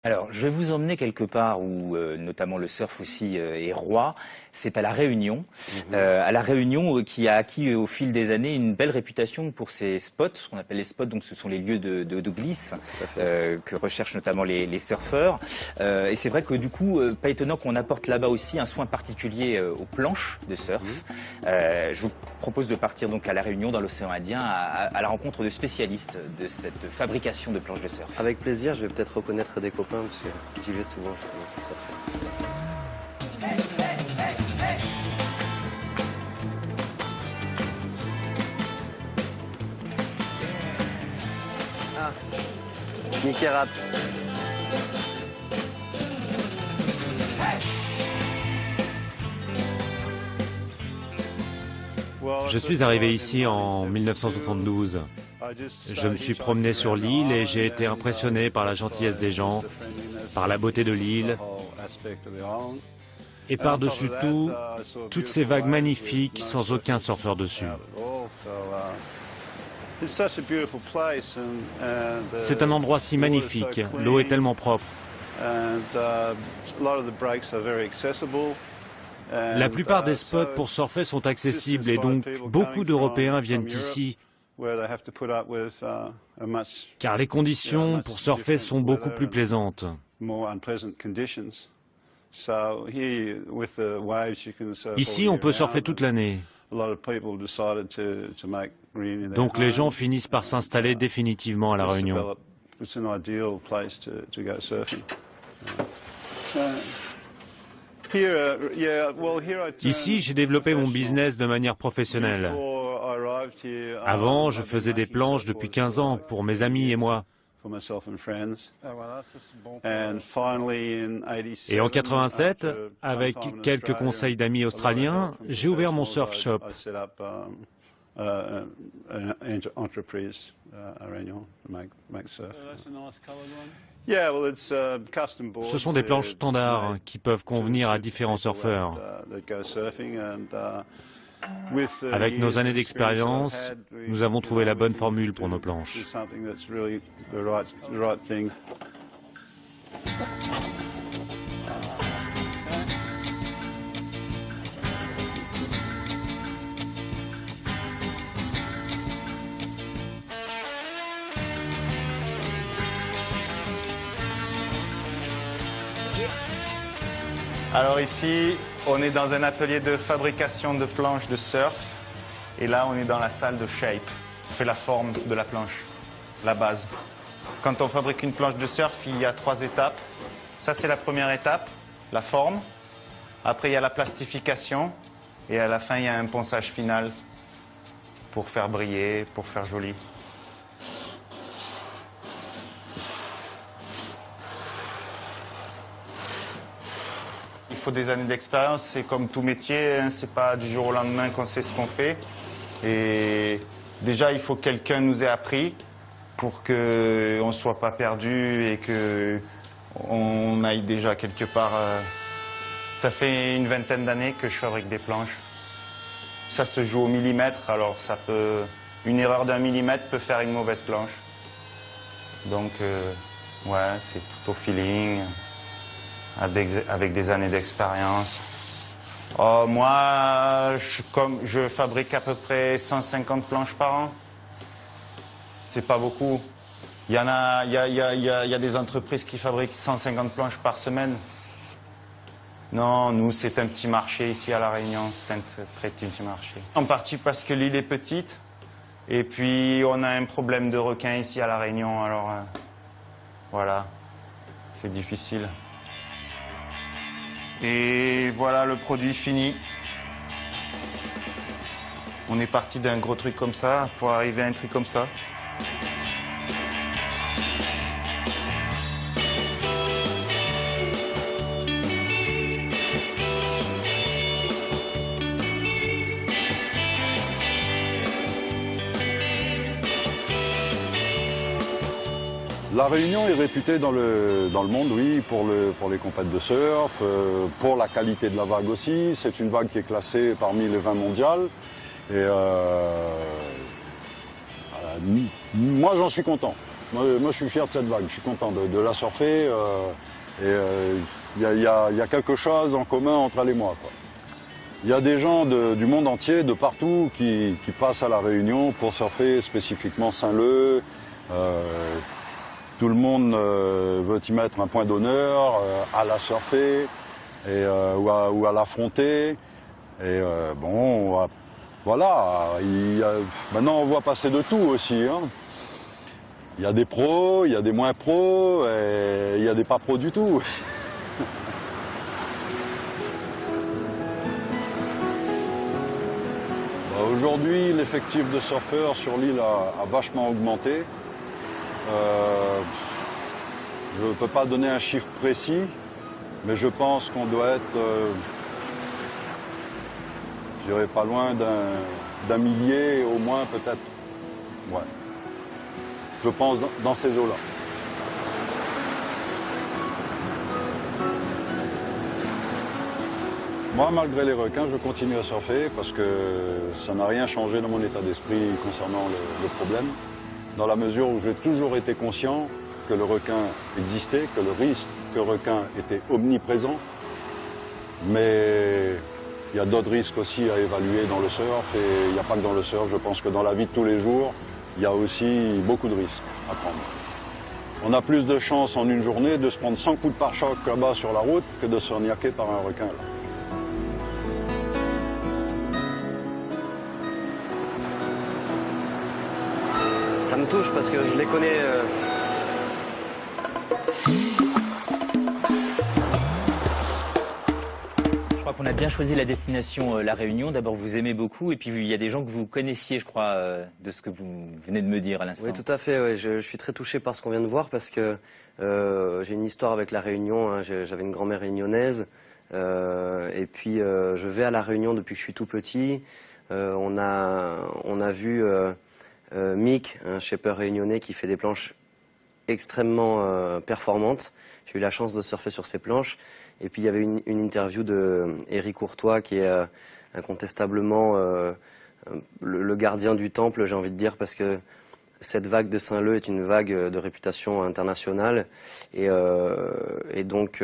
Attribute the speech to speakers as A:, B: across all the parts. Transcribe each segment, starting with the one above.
A: Alors, je vais vous emmener quelque part où, notamment, le surf aussi est roi. C'est à La Réunion. À La Réunion, qui a acquis au fil des années une belle réputation pour ses spots, ce qu'on appelle les spots. Donc, ce sont les lieux de glisse que recherchent notamment les surfeurs. Et c'est vrai que du coup, pas étonnant qu'on apporte là-bas aussi un soin particulier aux planches de surf. Je vous propose de partir donc à La Réunion, dans l'océan Indien, à la rencontre de spécialistes de cette fabrication de planches de surf.
B: Avec plaisir, je vais peut-être reconnaître des copains parce que j'y vais souvent justement pour surfer. Ah, Mickey Rat.
C: Je suis arrivé ici en 1972. Je me suis promené sur l'île et j'ai été impressionné par la gentillesse des gens, par la beauté de l'île et par-dessus tout, toutes ces vagues magnifiques sans aucun surfeur dessus. C'est un endroit si magnifique, l'eau est tellement propre. La plupart des spots pour surfer sont accessibles et donc beaucoup d'Européens viennent ici car les conditions pour surfer sont beaucoup plus plaisantes. Ici, on peut surfer toute l'année. Donc les gens finissent par s'installer définitivement à La Réunion. Ici, j'ai développé mon business de manière professionnelle. Avant, je faisais des planches depuis 15 ans pour mes amis et moi. Et en 87, avec quelques conseils d'amis australiens, j'ai ouvert mon surf shop. Ce sont des planches standards qui peuvent convenir à différents surfeurs. Avec nos années d'expérience, nous avons trouvé la bonne formule pour nos planches.
D: Alors ici, on est dans un atelier de fabrication de planches de surf. Et là, on est dans la salle de shape. On fait la forme de la planche, la base. Quand on fabrique une planche de surf, il y a 3 étapes. Ça, c'est la première étape, la forme. Après, il y a la plastification. Et à la fin, il y a un ponçage final pour faire briller, pour faire joli. Il faut des années d'expérience, c'est comme tout métier, hein, c'est pas du jour au lendemain qu'on sait ce qu'on fait. Et déjà, il faut que quelqu'un nous ait appris pour qu'on ne soit pas perdu et qu'on aille déjà quelque part. Ça fait une vingtaine d'années que je fabrique des planches. Ça se joue au millimètre, alors une erreur d'1 millimètre peut faire une mauvaise planche. Donc, ouais, c'est tout au feeling. Avec des années d'expérience. Oh, moi, je fabrique à peu près 150 planches par an. C'est pas beaucoup. Il y a des entreprises qui fabriquent 150 planches par semaine. Non, nous, c'est un petit marché ici à La Réunion. C'est un très petit marché. En partie parce que l'île est petite. Et puis, on a un problème de requins ici à La Réunion. Alors, voilà, c'est difficile. Et voilà le produit fini. On est parti d'un gros truc comme ça pour arriver à un truc comme ça.
E: La Réunion est réputée dans le monde, oui, pour les compètes de surf, pour la qualité de la vague aussi. C'est une vague qui est classée parmi les 20 mondiales. Et moi, j'en suis content. Moi, je suis fier de cette vague, je suis content de la surfer. Il y a quelque chose en commun entre elle et moi, quoi. Il y a des gens du monde entier, de partout, qui passent à La Réunion pour surfer spécifiquement Saint-Leu. Tout le monde veut y mettre un point d'honneur, à la surfer ou à l'affronter. Et bon, voilà, maintenant on voit passer de tout aussi, hein. Il y a des pros, il y a des moins pros, et il y a des pas pros du tout. Aujourd'hui, l'effectif de surfeurs sur l'île a vachement augmenté. Je ne peux pas donner un chiffre précis, mais je pense qu'on doit être, je dirais pas loin d'un millier au moins peut-être. Ouais. Je pense dans ces eaux-là. Moi, malgré les requins, je continue à surfer parce que ça n'a rien changé dans mon état d'esprit concernant le problème, dans la mesure où j'ai toujours été conscient que le requin existait, que le risque que le requin était omniprésent, mais il y a d'autres risques aussi à évaluer dans le surf, et il n'y a pas que dans le surf, je pense que dans la vie de tous les jours, il y a aussi beaucoup de risques à prendre. On a plus de chances en une journée de se prendre 100 coups de pare-choc là-bas sur la route que de se faire niaquer par un requin là.
B: Ça me touche parce que je les connais.
A: Je crois qu'on a bien choisi la destination La Réunion. D'abord, vous aimez beaucoup, et puis il y a des gens que vous connaissiez, je crois, de ce que vous venez de me dire à l'instant.
B: Oui, tout à fait. Ouais. Je suis très touché par ce qu'on vient de voir parce que j'ai une histoire avec La Réunion. Hein. J'avais une grand-mère réunionnaise. Et puis, je vais à La Réunion depuis que je suis tout petit. On a vu Mick, un shipper réunionnais qui fait des planches extrêmement performantes. J'ai eu la chance de surfer sur ces planches. Et puis il y avait une interview de Éric Courtois qui est incontestablement le gardien du temple, j'ai envie de dire, parce que cette vague de Saint-Leu est une vague de réputation internationale. Et donc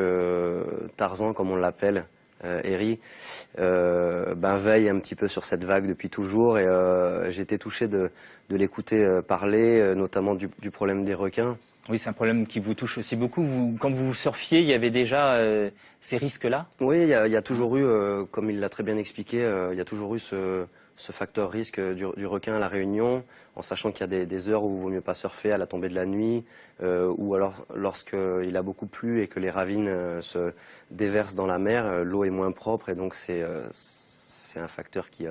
B: Tarzan, comme on l'appelle, Eri, veille un petit peu sur cette vague depuis toujours, et j'ai été touché de l'écouter parler, notamment du problème des requins.
A: Oui, c'est un problème qui vous touche aussi beaucoup. Quand vous surfiez, il y avait déjà ces risques-là?
B: Oui, il y a toujours eu, comme il l'a très bien expliqué, il y a toujours eu ce facteur risque du requin à La Réunion, en sachant qu'il y a des heures où il vaut mieux pas surfer à la tombée de la nuit, ou alors lorsqu'il a beaucoup plu et que les ravines se déversent dans la mer, l'eau est moins propre, et donc c'est un facteur qui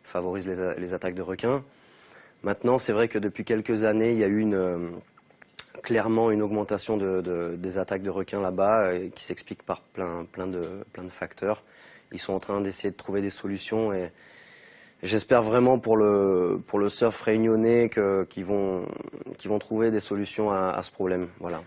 B: favorise les attaques de requins. Maintenant, c'est vrai que depuis quelques années, il y a eu clairement une augmentation des attaques de requins là-bas, qui s'explique par plein de facteurs. Ils sont en train d'essayer de trouver des solutions, et j'espère vraiment pour le surf réunionnais qu'ils vont trouver des solutions à ce problème. Voilà.